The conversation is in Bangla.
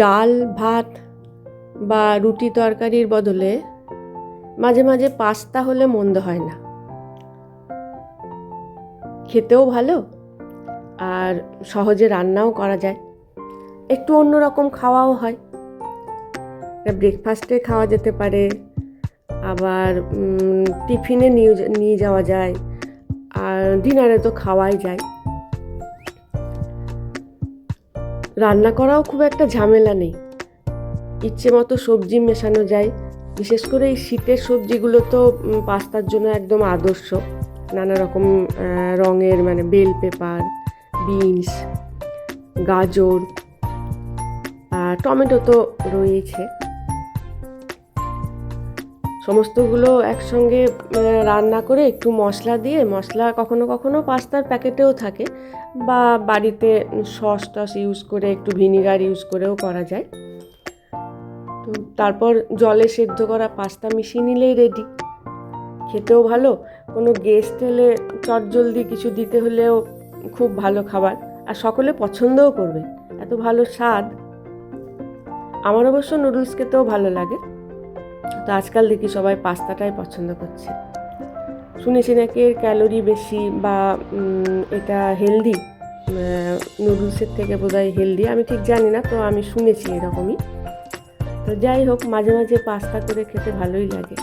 ডাল ভাত বা রুটি তরকারির বদলে মাঝে মাঝে পাস্তা হলে মন্দ হয় না। খেতেও ভালো আর সহজে রান্নাও করা যায়, একটু অন্যরকম খাওয়াও হয়। ব্রেকফাস্টে খাওয়া যেতে পারে, আবার টিফিনে নিয়ে যাওয়া যায়, আর ডিনারে তো খাওয়াই যায়। রান্না করাও খুব একটা ঝামেলা নেই, ইচ্ছে মতো সবজি মেশানো যায়। বিশেষ করে এই শীতের সবজিগুলো তো পাস্তার জন্য একদম আদর্শ। নানা রকম রঙের মানে বেল পেপার, বিনস, গাজর, আর টমেটো তো রয়েছে। সমস্তগুলো একসঙ্গে রান্না করে একটু মশলা দিয়ে, মশলা কখনো কখনো পাস্তার প্যাকেটেও থাকে, বা বাড়িতে সস টস ইউজ করে একটু ভিনিগার ইউজ করেও করা যায়। তো তারপর জলে সেদ্ধ করা পাস্তা মিশিয়ে নিলেই রেডি। খেতেও ভালো, কোনো গেস্ট এলে চটজলদি কিছু দিতে হলেও খুব ভালো খাবার, আর সকলে পছন্দও করবে, এত ভালো স্বাদ। আমার অবশ্য নুডলস খেতেও ভালো লাগে, তো আজকাল দেখি সবাই পাস্তাটাই পছন্দ করছে। শুনেছি নাকি এর ক্যালোরি বেশি, বা এটা হেলদি, নুডলসের থেকে বোধহয় হেলদি, আমি ঠিক জানি না, তো আমি শুনেছি এরকমই। তো যাই হোক, মাঝে মাঝে পাস্তা করে খেতে ভালোই লাগে।